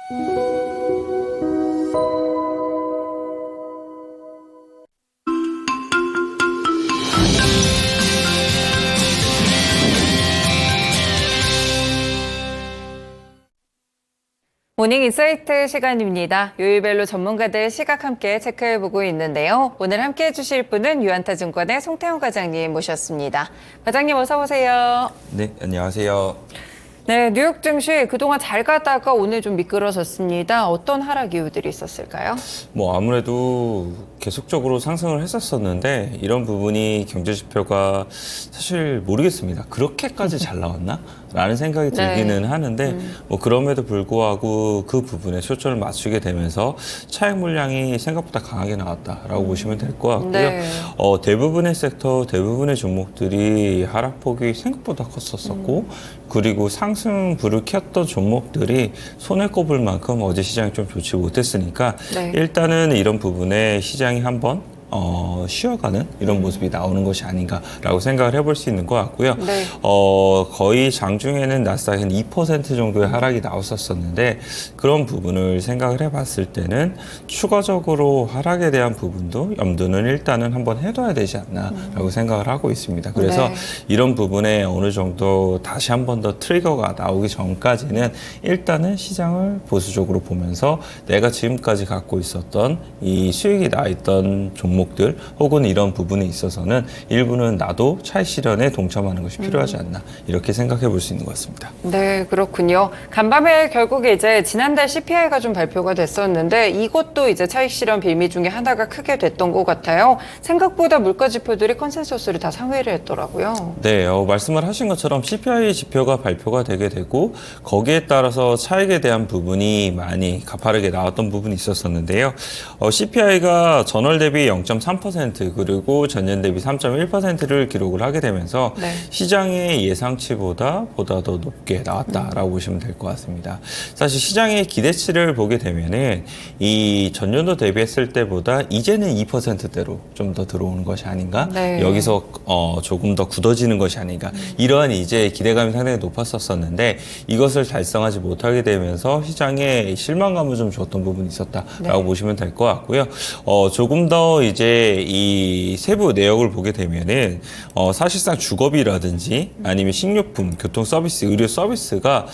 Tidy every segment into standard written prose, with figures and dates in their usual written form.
모닝 인사이트 시간입니다. 요일별로 전문가들 시각 함께 체크해보고 있는데요. 오늘 함께해 주실 분은 유한타증권의 송태훈 과장님 모셨습니다. 과장님 어서 오세요. 네, 안녕하세요. 네, 뉴욕 증시 그동안 잘 가다가 오늘 좀 미끄러졌습니다. 어떤 하락 이유들이 있었을까요? 아무래도 계속적으로 상승을 했었었는데 이런 부분이 경제 지표가 사실 모르겠습니다. 그렇게까지 잘 나왔나? 라는 생각이 들기는 하는데 그럼에도 불구하고 그 부분에 초점을 맞추게 되면서 차익 물량이 생각보다 강하게 나왔다라고 보시면 될 것 같고요. 네. 대부분의 섹터, 대부분의 종목들이 하락폭이 생각보다 컸었었고 그리고 상승불을 켰던 종목들이 손에 꼽을 만큼 어제 시장이 좀 좋지 못했으니까 네. 일단은 이런 부분에 시장이 한번 쉬어가는 이런 모습이 나오는 것이 아닌가라고 생각을 해볼 수 있는 것 같고요. 네. 거의 장중에는 나스닥 한 2% 정도의 하락이 나왔었는데 그런 부분을 생각을 해봤을 때는 추가적으로 하락에 대한 부분도 염두는 일단은 한번 해둬야 되지 않나라고 생각을 하고 있습니다. 그래서 네. 이런 부분에 어느 정도 다시 한 번 더 트리거가 나오기 전까지는 일단은 시장을 보수적으로 보면서 내가 지금까지 갖고 있었던 이 수익이 나 있던 종목들 혹은 이런 부분에 있어서는 일부는 나도 차익 실현에 동참하는 것이 필요하지 않나 이렇게 생각해 볼 수 있는 것 같습니다. 네, 그렇군요. 간밤에 결국에 이제 지난달 CPI가 좀 발표가 됐었는데 이것도 이제 차익 실현 빌미 중에 하나가 크게 됐던 것 같아요. 생각보다 물가 지표들이 컨센서스를 다 상회를 했더라고요. 네, 말씀을 하신 것처럼 CPI 지표가 발표가 되게 되고 거기에 따라서 차익에 대한 부분이 많이 가파르게 나왔던 부분이 있었었는데요. CPI가 전월 대비 0.3% 그리고 전년 대비 3.1%를 기록을 하게 되면서 네. 시장의 예상치보다 더 높게 나왔다라고 보시면 될 것 같습니다. 사실 시장의 기대치를 보게 되면은 이 전년도 대비했을 때보다 이제는 2%대로 좀 더 들어오는 것이 아닌가? 네. 여기서 조금 더 굳어지는 것이 아닌가? 이러한 이제 기대감이 상당히 높았었는데 이것을 달성하지 못하게 되면서 시장에 실망감을 좀 줬던 부분이 있었다라고 보시면 될 것 같고요. 조금 더 이제 이 세부 내역을 보게 되면은 사실상 주거비라든지 아니면 식료품, 교통 서비스, 의료 서비스가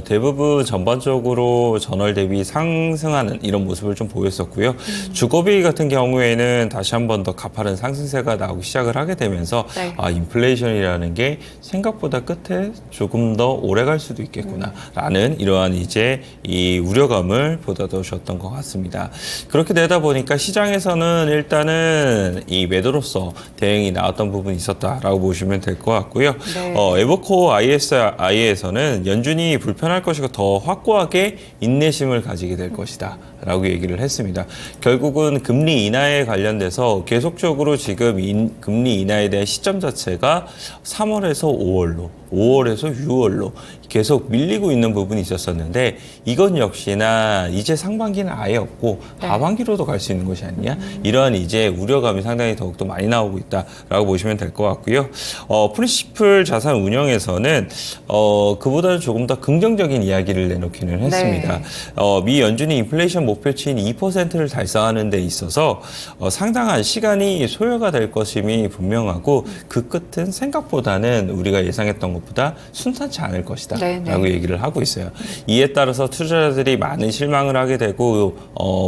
대부분 전반적으로 전월 대비 상승하는 이런 모습을 좀 보였었고요. 주거비 같은 경우에는 다시 한 번 더 가파른 상승세가 나오기 시작을 하게 되면서 네. 인플레이션이라는 게 생각보다 끝에 조금 더 오래 갈 수도 있겠구나라는 이러한 이제 이 우려감을 보다 더 줬던 것 같습니다. 그렇게 되다 보니까 시장에서는 일단은 이 매도로서 대응이 나왔던 부분이 있었다라고 보시면 될 것 같고요. 네. 에버코어 ISI에서는 연준이 불편할 것이고 더 확고하게 인내심을 가지게 될 것이다. 라고 얘기를 했습니다. 결국은 금리 인하에 관련돼서 계속적으로 지금 금리 인하에 대한 시점 자체가 3월에서 5월에서 6월로 계속 밀리고 있는 부분이 있었었는데 이건 역시나 이제 상반기는 아예 없고 하반기로도 갈 수 있는 것이 아니냐 이러한 이제 우려감이 상당히 더욱더 많이 나오고 있다라고 보시면 될 것 같고요. 프린시플 자산 운영에서는 그보다는 조금 더 긍정적인 이야기를 내놓기는 했습니다. 미 연준이 인플레이션 목표치인 2%를 달성하는 데 있어서 상당한 시간이 소요가 될 것임이 분명하고 그 끝은 생각보다는 우리가 예상했던 것보다 순탄치 않을 것이다 라고 얘기를 하고 있어요. 이에 따라서 투자자들이 많은 실망을 하게 되고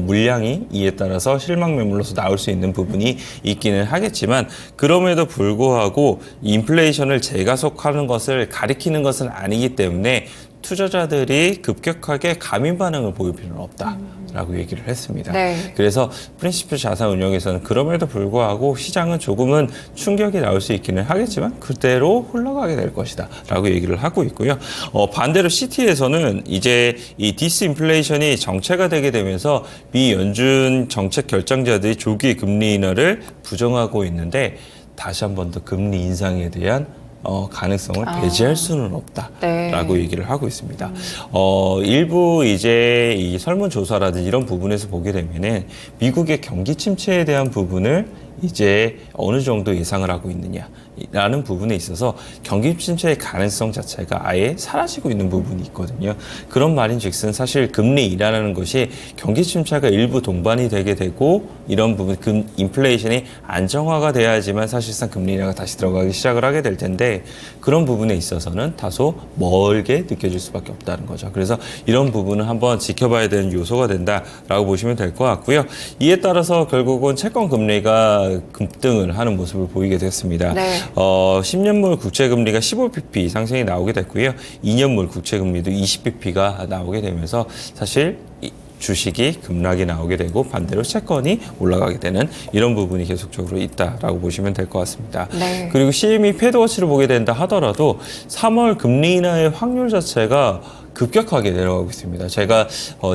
물량이 이에 따라서 실망 매물로서 나올 수 있는 부분이 있기는 하겠지만 그럼에도 불구하고 인플레이션을 재가속하는 것을 가리키는 것은 아니기 때문에 투자자들이 급격하게 감인 반응을 보일 필요는 없다라고 얘기를 했습니다. 그래서 프린시플 자산 운용에서는 그럼에도 불구하고 시장은 조금은 충격이 나올 수 있기는 하겠지만 그대로 흘러가게 될 것이다 라고 얘기를 하고 있고요. 반대로 CT에서는 이제 이 디스인플레이션이 정체가 되게 되면서 미 연준 정책 결정자들이 조기 금리 인하를 부정하고 있는데 다시 한 번 더 금리 인상에 대한 가능성을 배제할 수는 없다라고 얘기를 하고 있습니다. 일부 이제 이 설문조사라든지 이런 부분에서 보게 되면은 미국의 경기 침체에 대한 부분을 이제 어느 정도 예상을 하고 있느냐라는 부분에 있어서 경기 침체의 가능성 자체가 아예 사라지고 있는 부분이 있거든요. 그런 말인즉슨 사실 금리 인하라는 것이 경기 침체가 일부 동반이 되게 되고 이런 부분 인플레이션이 안정화가 돼야지만 사실상 금리 인하가 다시 들어가기 시작을 하게 될 텐데 그런 부분에 있어서는 다소 멀게 느껴질 수밖에 없다는 거죠. 그래서 이런 부분은 한번 지켜봐야 되는 요소가 된다라고 보시면 될 것 같고요. 이에 따라서 결국은 채권 금리가 급등을 하는 모습을 보이게 됐습니다. 네. 10년물 국채금리가 15bp 상승이 나오게 됐고요. 2년물 국채금리도 20bp가 나오게 되면서 사실 주식이 급락이 나오게 되고 반대로 채권이 올라가게 되는 이런 부분이 계속적으로 있다라고 보시면 될 것 같습니다. 네. 그리고 CME 패드워치를 보게 된다 하더라도 3월 금리 인하의 확률 자체가 급격하게 내려가고 있습니다. 제가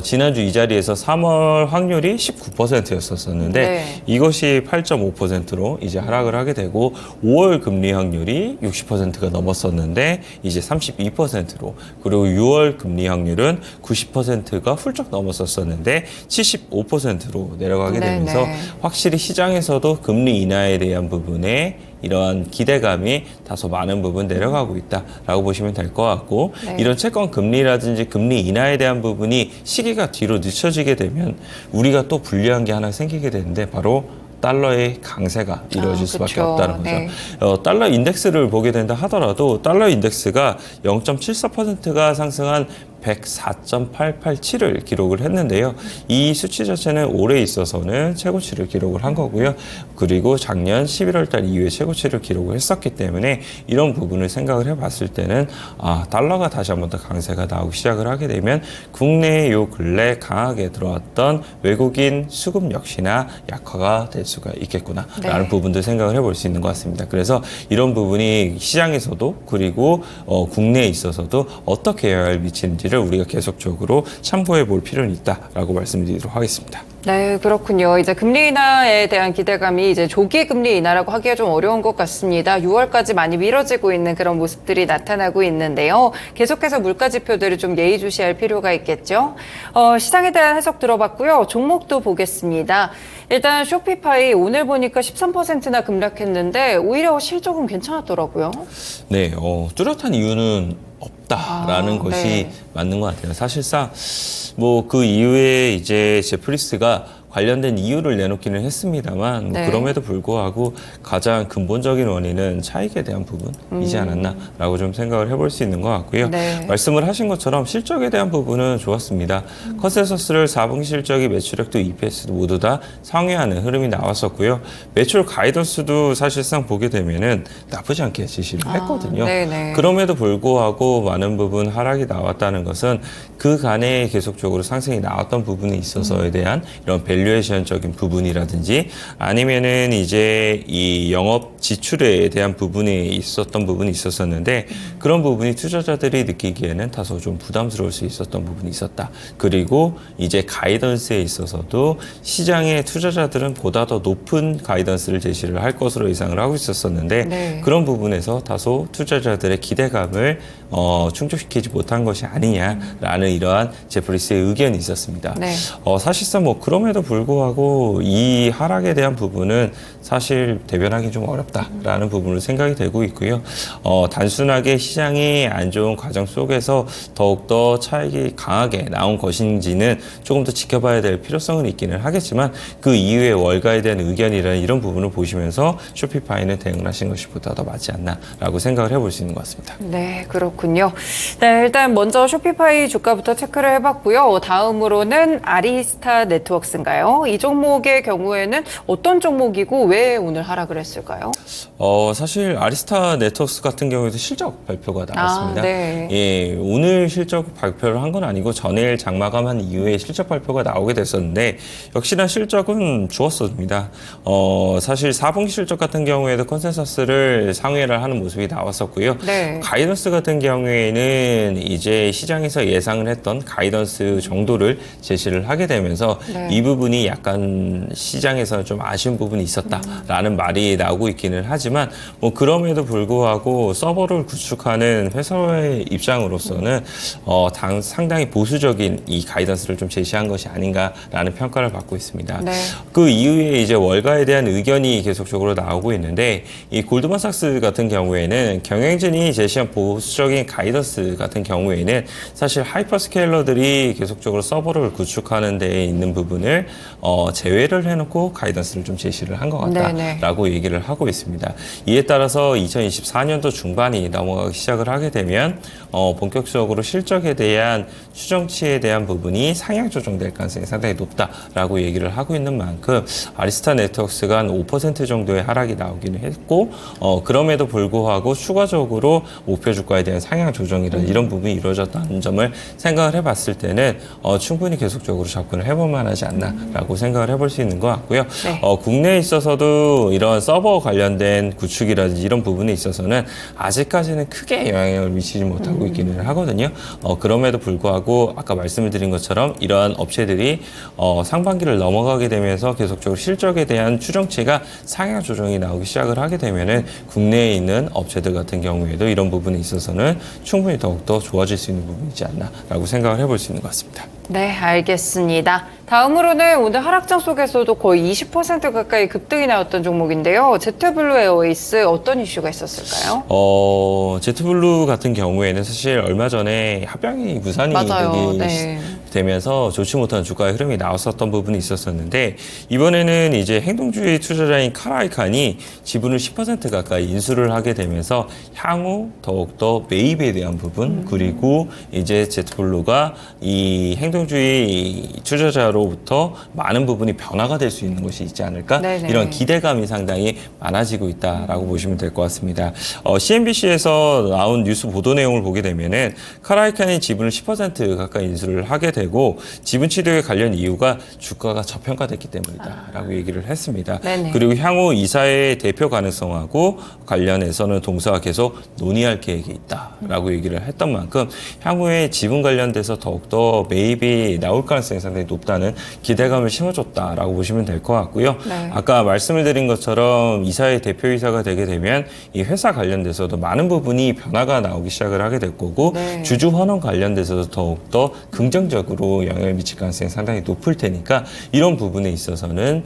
지난주 이 자리에서 3월 확률이 19%였었는데 네. 이것이 8.5%로 이제 하락을 하게 되고 5월 금리 확률이 60%가 넘었었는데 이제 32%로 그리고 6월 금리 확률은 90%가 훌쩍 넘었었는데 75%로 내려가게 되면서 네네. 확실히 시장에서도 금리 인하에 대한 부분에 이러한 기대감이 다소 많은 부분 내려가고 있다라고 보시면 될 것 같고 네. 이런 채권 금리라든지 금리 인하에 대한 부분이 시기가 뒤로 늦춰지게 되면 우리가 또 불리한 게 하나 생기게 되는데 바로 달러의 강세가 이루어질 수밖에 그쵸. 없다는 거죠. 네. 달러 인덱스를 보게 된다 하더라도 달러 인덱스가 0.74%가 상승한 104.887을 기록을 했는데요. 이 수치 자체는 올해 있어서는 최고치를 기록을 한 거고요. 그리고 작년 11월 달 이후에 최고치를 기록을 했었기 때문에 이런 부분을 생각을 해봤을 때는 달러가 다시 한번 더 강세가 나오기 시작을 하게 되면 국내에 요 근래 강하게 들어왔던 외국인 수급 역시나 약화가 될 수가 있겠구나라는 네. 부분도 생각을 해볼 수 있는 것 같습니다. 그래서 이런 부분이 시장에서도 그리고 국내에 있어서도 어떻게 영향을 미치는지를 우리가 계속적으로 참고해 볼 필요는 있다라고 말씀드리도록 하겠습니다. 네, 그렇군요. 이제 금리 인하에 대한 기대감이 이제 조기 금리 인하라고 하기가 좀 어려운 것 같습니다. 6월까지 많이 미뤄지고 있는 그런 모습들이 나타나고 있는데요. 계속해서 물가 지표들을 좀 예의주시할 필요가 있겠죠. 시장에 대한 해석 들어봤고요. 종목도 보겠습니다. 일단 쇼피파이 오늘 보니까 13%나 급락했는데 오히려 실적은 괜찮았더라고요. 네, 뚜렷한 이유는 없다라는 것이 네. 맞는 것 같아요. 사실상 뭐 그 이후에 이제 제프리스가 관련된 이유를 내놓기는 했습니다만 네. 그럼에도 불구하고 가장 근본적인 원인은 차익에 대한 부분이지 않았나라고 좀 생각을 해볼 수 있는 것 같고요. 네. 말씀을 하신 것처럼 실적에 대한 부분은 좋았습니다. 컨센서스를 4분기 실적이 매출액도 EPS도 모두 다 상회하는 흐름이 나왔었고요. 매출 가이던스도 사실상 보게 되면은 나쁘지 않게 지시를 했거든요. 네네. 그럼에도 불구하고 많은 부분 하락이 나왔다는 것은 그간에 계속적으로 상승이 나왔던 부분에 있어서에 대한 이런 밸류에이션적인 부분이라든지 아니면은 이제 이 영업 지출에 대한 부분이 있었던 부분이 있었었는데 그런 부분이 투자자들이 느끼기에는 다소 좀 부담스러울 수 있었던 부분이 있었다. 그리고 이제 가이던스에 있어서도 시장의 투자자들은 보다 더 높은 가이던스를 제시를 할 것으로 예상을 하고 있었었는데 네. 그런 부분에서 다소 투자자들의 기대감을 충족시키지 못한 것이 아니냐라는 이러한 제프리스의 의견이 있었습니다. 네. 사실상 뭐 그럼에도 불구하고 이 하락에 대한 부분은 사실 대변하기 좀 어렵다라는 부분으로 생각이 되고 있고요. 단순하게 시장이 안 좋은 과정 속에서 더욱더 차익이 강하게 나온 것인지는 조금 더 지켜봐야 될 필요성은 있기는 하겠지만 그 이후에 월가에 대한 의견이라는 이런 부분을 보시면서 쇼피파이는 대응을 하신 것이 보다 더 맞지 않나라고 생각을 해볼 수 있는 것 같습니다. 네, 그렇군요. 네, 일단 먼저 쇼피파이 주가부터 체크를 해봤고요. 다음으로는 아리스타 네트워크스인가요? 이 종목의 경우에는 어떤 종목이고 왜 오늘 하락을 했을까요? 사실 아리스타 네트워크스 같은 경우에도 실적 발표가 나왔습니다. 네. 예, 오늘 실적 발표를 한 건 아니고 전일 장마감한 이후에 실적 발표가 나오게 됐었는데 역시나 실적은 좋았습니다. 사실 4분기 실적 같은 경우에도 컨센서스를 상회를 하는 모습이 나왔었고요. 네. 가이던스 같은 경우에는 이제 시장에서 예상을 했던 가이던스 정도를 제시를 하게 되면서 네. 이 부분이 부분이 약간 시장에서는 좀 아쉬운 부분이 있었다라는 말이 나오고 있기는 하지만 뭐 그럼에도 불구하고 서버를 구축하는 회사의 입장으로서는 상당히 보수적인 이 가이던스를 좀 제시한 것이 아닌가라는 평가를 받고 있습니다. 네. 그 이후에 이제 월가에 대한 의견이 계속적으로 나오고 있는데 이 골드만삭스 같은 경우에는 경영진이 제시한 보수적인 가이던스 같은 경우에는 사실 하이퍼스케일러들이 계속적으로 서버를 구축하는 데에 있는 부분을 제외를 해놓고 가이던스를 좀 제시를 한 것 같다라고 얘기를 하고 있습니다. 이에 따라서 2024년도 중반이 넘어가기 시작을 하게 되면 본격적으로 실적에 대한 추정치에 대한 부분이 상향 조정될 가능성이 상당히 높다라고 얘기를 하고 있는 만큼 아리스타 네트워크스가 한 5% 정도의 하락이 나오기는 했고 그럼에도 불구하고 추가적으로 목표 주가에 대한 상향 조정이라는 이런 부분이 이루어졌다는 점을 생각을 해봤을 때는 충분히 계속적으로 접근을 해볼 만하지 않나라고 생각을 해볼 수 있는 것 같고요. 네. 국내에 있어서도 이런 서버 관련된 구축이라든지 이런 부분에 있어서는 아직까지는 크게 영향을 미치지 못하고 있기는 하거든요. 그럼에도 불구하고 아까 말씀을 드린 것처럼 이러한 업체들이 상반기를 넘어가게 되면서 계속적으로 실적에 대한 추정치가 상향 조정이 나오기 시작을 하게 되면은 국내에 있는 업체들 같은 경우에도 이런 부분에 있어서는 충분히 더욱더 좋아질 수 있는 부분이지 않나라고 생각을 해볼 수 있는 것 같습니다. 네, 알겠습니다. 다음으로는 오늘 하락장 속에서도 거의 20% 가까이 급등이 나왔던 종목인데요. 제트블루 에어웨이스 어떤 이슈가 있었을까요? 제트블루 같은 경우에는 사실 얼마 전에 합병이 무산이 맞아요. 네. 되면서 좋지 못한 주가의 흐름이 나왔었던 부분이 있었었는데 이번에는 이제 행동주의 투자자인 카라이칸이 지분을 10% 가까이 인수를 하게 되면서 향후 더욱더 매입에 대한 부분 그리고 이제 제트블루가 이 행동주의 투자자로부터 많은 부분이 변화가 될 수 있는 것이 있지 않을까 네네. 이런 기대감이 상당히 많아지고 있다라고 보시면 될 것 같습니다. CNBC에서 나온 뉴스 보도 내용을 보게 되면은 카라이칸이 지분을 10% 가까이 인수를 하게 되고 지분 취득에 관련 이유가 주가가 저평가됐기 때문이다라고 얘기를 했습니다. 네네. 그리고 향후 이사의 대표 가능성하고 관련해서는 동사와 계속 논의할 계획이 있다라고 얘기를 했던 만큼 향후에 지분 관련돼서 더욱더 매입이 나올 가능성이 상당히 높다는 기대감을 심어줬다라고 보시면 될 것 같고요. 네. 아까 말씀을 드린 것처럼 이사의 대표이사가 되게 되면 이 회사 관련돼서도 많은 부분이 변화가 나오기 시작을 하게 될 거고 네. 주주 환원 관련돼서도 더욱더 긍정적으로 영향을 미칠 가능성이 상당히 높을 테니까 이런 부분에 있어서는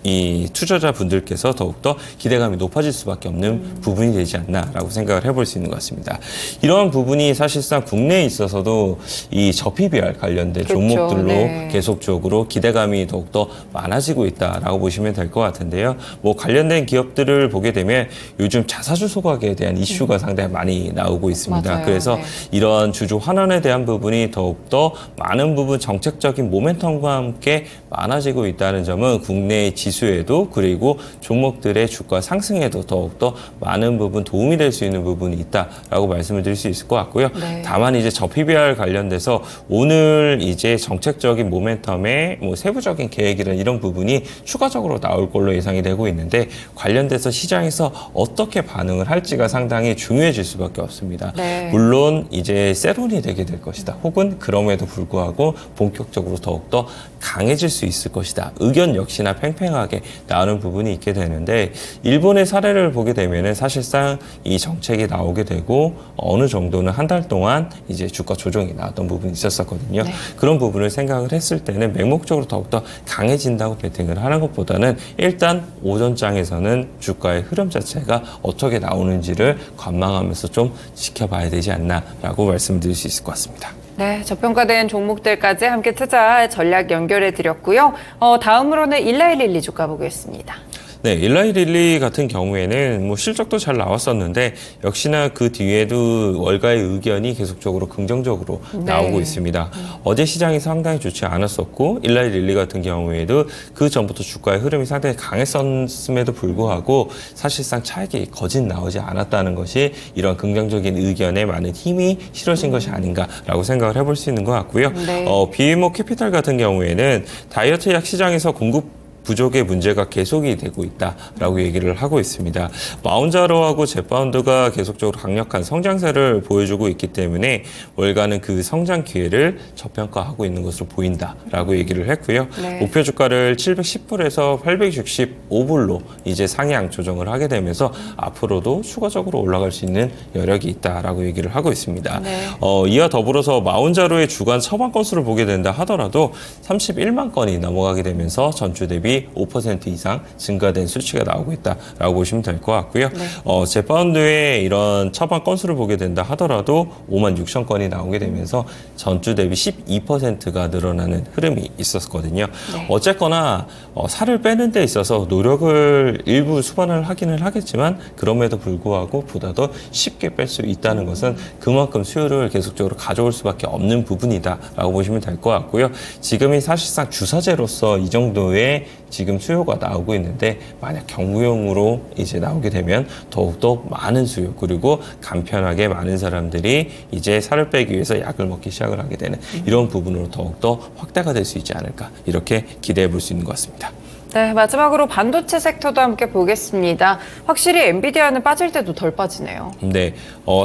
이 투자자분들께서 더욱더 기대감이 높아질 수밖에 없는 부분이 되지 않나라고 생각을 해볼 수 있는 것 같습니다. 이러한 부분이 사실상 국내에 있어서도 이 저PBR 관련된 그렇죠. 종목들로 네. 계속적으로 기대감이 더욱더 많아지고 있다라고 보시면 될 것 같은데요. 뭐 관련된 기업들을 보게 되면 요즘 자사주 소각에 대한 이슈가 상당히 많이 나오고 있습니다. 맞아요. 그래서 네. 이런 주주 환원에 대한 부분이 더욱더 많은 부분 정책적인 모멘텀과 함께 많아지고 있다는 점은 국내의 지수에도 그리고 종목들의 주가 상승에도 더욱더 많은 부분 도움이 될 수 있는 부분이 있다라고 말씀을 드릴 수 있을 것 같고요. 네. 다만 이제 저PBR 관련돼서 오늘 이제 정책적인 모멘텀의 뭐 세부적인 계획이나 이런 부분이 추가적으로 나올 걸로 예상이 되고 있는데 관련돼서 시장에서 어떻게 반응을 할지가 상당히 중요해질 수밖에 없습니다. 네. 물론 이제 세론이 되게 될 것이다. 혹은 그럼에도 불구하고 본격적으로 더욱더 강해질 수 있을 것이다. 의견 역시나 팽팽하게 나오는 부분이 있게 되는데 일본의 사례를 보게 되면은 사실상 이 정책이 나오게 되고 어느 정도는 한 달 동안 이제 주가 조정이 나왔던 부분이 있었었거든요. 네. 그런 부분을 생각을 했을 때는 맹목적으로 더욱더 강해진다고 베팅을 하는 것보다는 일단 오전장에서는 주가의 흐름 자체가 어떻게 나오는지를 관망하면서 좀 지켜봐야 되지 않나라고 말씀드릴 수 있을 것 같습니다. 네, 저평가된 종목들까지 함께 투자 전략 연결해 드렸고요. 다음으로는 일라이릴리 주가 보겠습니다. 네, 일라이 릴리 같은 경우에는 뭐 실적도 잘 나왔었는데 역시나 그 뒤에도 월가의 의견이 계속적으로 긍정적으로 네. 나오고 있습니다. 어제 시장이 상당히 좋지 않았었고 일라이 릴리 같은 경우에도 그 전부터 주가의 흐름이 상당히 강했었음에도 불구하고 사실상 차익이 거짓 나오지 않았다는 것이 이런 긍정적인 의견에 많은 힘이 실어진 것이 아닌가라고 생각을 해볼 수 있는 것 같고요. 네. BMO 캐피탈 같은 경우에는 다이어트 약 시장에서 공급 부족의 문제가 계속이 되고 있다라고 얘기를 하고 있습니다. 마운자로하고 젯바운드가 계속적으로 강력한 성장세를 보여주고 있기 때문에 월가는 그 성장 기회를 저평가하고 있는 것으로 보인다라고 얘기를 했고요. 네. 목표 주가를 710불에서 865불로 이제 상향 조정을 하게 되면서 앞으로도 추가적으로 올라갈 수 있는 여력이 있다라고 얘기를 하고 있습니다. 네. 이와 더불어서 마운자로의 주간 처방 건수를 보게 된다 하더라도 31만 건이 넘어가게 되면서 전주 대비 5% 이상 증가된 수치가 나오고 있다라고 보시면 될 것 같고요. 네. 젯바운드의 이런 처방 건수를 보게 된다 하더라도 5만 6천 건이 나오게 되면서 전주 대비 12%가 늘어나는 흐름이 있었거든요. 네. 어쨌거나 살을 빼는 데 있어서 노력을 일부 수반을 하기는 하겠지만 그럼에도 불구하고 보다 더 쉽게 뺄 수 있다는 것은 그만큼 수요를 계속적으로 가져올 수밖에 없는 부분이다라고 보시면 될 것 같고요. 지금이 사실상 주사제로서 이 정도의 지금 수요가 나오고 있는데 만약 경구용으로 이제 나오게 되면 더욱더 많은 수요 그리고 간편하게 많은 사람들이 이제 살을 빼기 위해서 약을 먹기 시작을 하게 되는 이런 부분으로 더욱더 확대가 될 수 있지 않을까 이렇게 기대해 볼 수 있는 것 같습니다. 네, 마지막으로 반도체 섹터도 함께 보겠습니다. 확실히 엔비디아는 빠질 때도 덜 빠지네요. 네,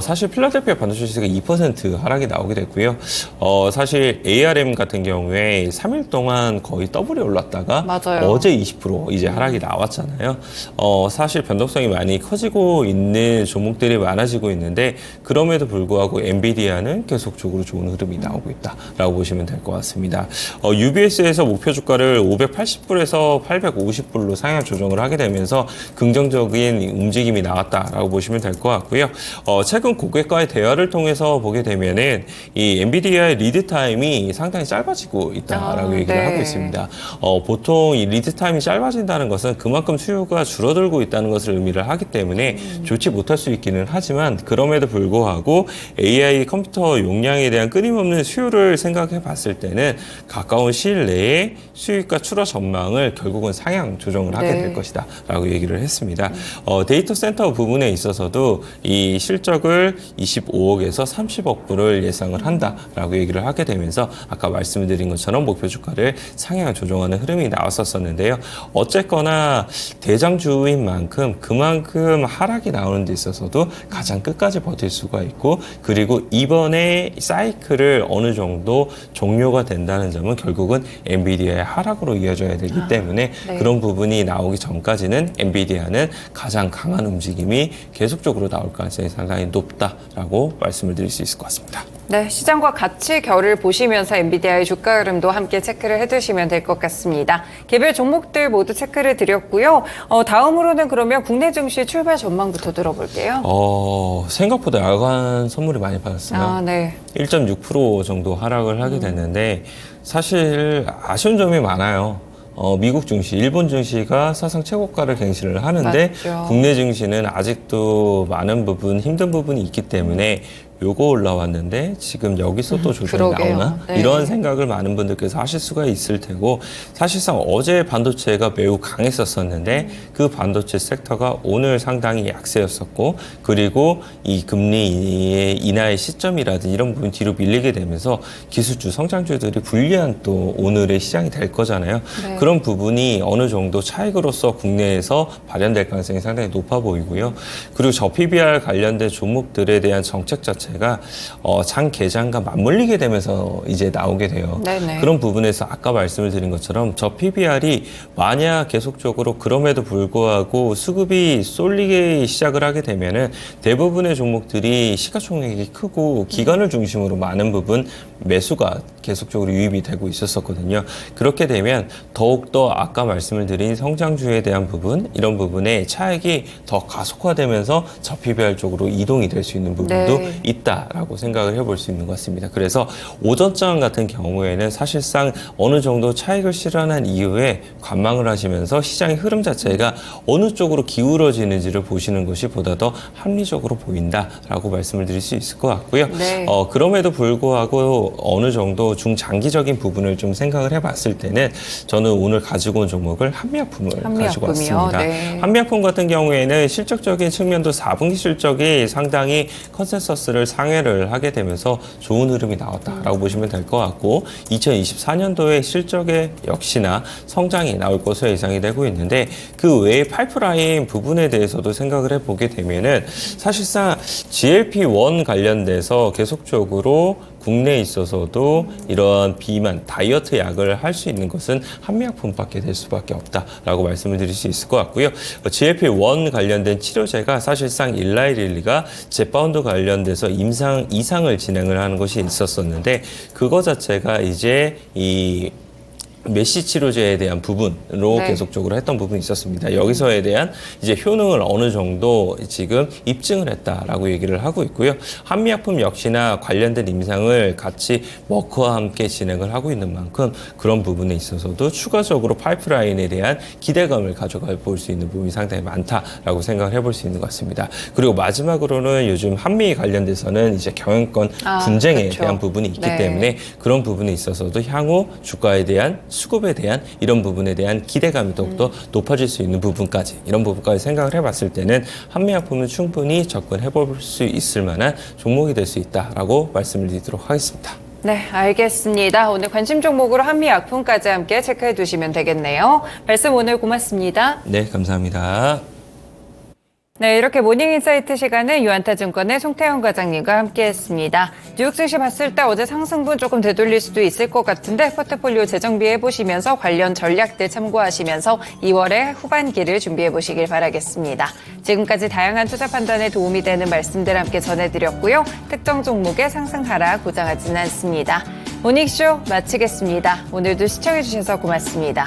사실 필라델피아 반도체 지수가 2% 하락이 나오게 됐고요. 사실 ARM 같은 경우에 3일 동안 거의 더블이 올랐다가 맞아요. 어제 20% 이제 하락이 나왔잖아요. 사실 변동성이 많이 커지고 있는 종목들이 많아지고 있는데 그럼에도 불구하고 엔비디아는 계속적으로 좋은 흐름이 나오고 있다라고 보시면 될 것 같습니다. UBS에서 목표 주가를 580불에서 850불로 상향 조정을 하게 되면서 긍정적인 움직임이 나왔다라고 보시면 될 것 같고요. 최근 고객과의 대화를 통해서 보게 되면은 이 엔비디아의 리드 타임이 상당히 짧아지고 있다라고 얘기를 네. 하고 있습니다. 보통 이 리드 타임이 짧아진다는 것은 그만큼 수요가 줄어들고 있다는 것을 의미를 하기 때문에 좋지 못할 수 있기는 하지만 그럼에도 불구하고 AI 컴퓨터 용량에 대한 끊임없는 수요를 생각해 봤을 때는 가까운 시일 내에 수익과 출하 전망을 결국은 상향 조정을 하게 네. 될 것이다 라고 얘기를 했습니다. 데이터 센터 부분에 있어서도 이 실적을 25억에서 30억 불을 예상을 한다라고 얘기를 하게 되면서 아까 말씀드린 것처럼 목표 주가를 상향 조정하는 흐름이 나왔었는데요. 어쨌거나 대장주인 만큼 그만큼 하락이 나오는 데 있어서도 가장 끝까지 버틸 수가 있고 그리고 이번에 사이클을 어느 정도 종료가 된다는 점은 결국은 엔비디아의 하락으로 이어져야 되기 때문에 네. 그런 부분이 나오기 전까지는 엔비디아는 가장 강한 움직임이 계속적으로 나올 가능성이 상당히 높다라고 말씀을 드릴 수 있을 것 같습니다. 네, 시장과 같이 결을 보시면서 엔비디아의 주가 흐름도 함께 체크를 해두시면 될 것 같습니다. 개별 종목들 모두 체크를 드렸고요. 다음으로는 그러면 국내 증시 출발 전망부터 들어볼게요. 생각보다 야간 선물이 많이 받았어요. 아, 네. 1.6% 정도 하락을 하게 됐는데 사실 아쉬운 점이 많아요. 미국 증시, 일본 증시가 사상 최고가를 갱신을 하는데 맞죠. 국내 증시는 아직도 많은 부분, 힘든 부분이 있기 때문에 요거 올라왔는데 지금 여기서 또 조정이 그러게요. 나오나? 네. 이런 생각을 많은 분들께서 하실 수가 있을 테고 사실상 어제 반도체가 매우 강했었는데 그 반도체 섹터가 오늘 상당히 약세였었고 그리고 이 금리 인하의 시점이라든지 이런 부분 뒤로 밀리게 되면서 기술주, 성장주들이 불리한 또 오늘의 시장이 될 거잖아요. 네. 그런 부분이 어느 정도 차익으로서 국내에서 발현될 가능성이 상당히 높아 보이고요. 그리고 저 PBR 관련된 종목들에 대한 정책 자체가 장 개장과 맞물리게 되면서 이제 나오게 돼요. 네네. 그런 부분에서 아까 말씀을 드린 것처럼 저 PBR이 만약 계속적으로 그럼에도 불구하고 수급이 쏠리게 시작을 하게 되면은 대부분의 종목들이 시가총액이 크고 기관을 중심으로 많은 부분 매수가 계속적으로 유입이 되고 있었거든요. 그렇게 되면 더욱더 아까 말씀을 드린 성장주에 대한 부분, 이런 부분에 차익이 더 가속화되면서 저 PBR 쪽으로 이동이 될 수 있는 부분도 네. 있다라고 생각을 해볼 수 있는 것 같습니다. 그래서 오전장 같은 경우에는 사실상 어느 정도 차익을 실현한 이후에 관망을 하시면서 시장의 흐름 자체가 어느 쪽으로 기울어지는지를 보시는 것이 보다 더 합리적으로 보인다라고 말씀을 드릴 수 있을 것 같고요. 네. 그럼에도 불구하고 어느 정도 중장기적인 부분을 좀 생각을 해봤을 때는 저는 오늘 가지고 온 종목을 한미약품을 가지고 왔습니다. 네. 한미약품 같은 경우에는 실적적인 측면도 4분기 실적이 상당히 컨센서스를 상회를 하게 되면서 좋은 흐름이 나왔다라고 보시면 될 것 같고 2024년도에 실적에 역시나 성장이 나올 것으로 예상이 되고 있는데 그 외에 파이프라인 부분에 대해서도 생각을 해보게 되면은 사실상 GLP-1 관련돼서 계속적으로 국내에 있어서도 이러한 비만, 다이어트 약을 할 수 있는 것은 한미약품밖에 될 수밖에 없다라고 말씀을 드릴 수 있을 것 같고요. GLP-1 관련된 치료제가 사실상 일라이릴리가 제파운드 관련돼서 이상을 진행을 하는 것이 있었었는데 그거 자체가 이제 이 메시 치료제에 대한 부분으로 네. 계속적으로 했던 부분이 있었습니다. 여기서에 대한 이제 효능을 어느 정도 지금 입증을 했다라고 얘기를 하고 있고요. 한미약품 역시나 관련된 임상을 같이 머크와 함께 진행을 하고 있는 만큼 그런 부분에 있어서도 추가적으로 파이프라인에 대한 기대감을 가져가 볼 수 있는 부분이 상당히 많다라고 생각을 해볼 수 있는 것 같습니다. 그리고 마지막으로는 요즘 한미 관련돼서는 이제 경영권 분쟁에 그렇죠. 대한 부분이 있기 네. 때문에 그런 부분에 있어서도 향후 주가에 대한 수급에 대한 이런 부분에 대한 기대감이 더욱더 높아질 수 있는 부분까지 이런 부분까지 생각을 해봤을 때는 한미약품은 충분히 접근해볼 수 있을 만한 종목이 될 수 있다라고 말씀을 드리도록 하겠습니다. 네, 알겠습니다. 오늘 관심 종목으로 한미약품까지 함께 체크해 두시면 되겠네요. 말씀 오늘 고맙습니다. 네, 감사합니다. 네, 이렇게 모닝인사이트 시간은 유한타증권의 송태영 과장님과 함께했습니다. 뉴욕 증시 봤을 때 어제 상승분 조금 되돌릴 수도 있을 것 같은데 포트폴리오 재정비해보시면서 관련 전략들 참고하시면서 2월의 후반기를 준비해보시길 바라겠습니다. 지금까지 다양한 투자 판단에 도움이 되는 말씀들 함께 전해드렸고요. 특정 종목의 상승 하락 고정하지는 않습니다. 모닝쇼 마치겠습니다. 오늘도 시청해주셔서 고맙습니다.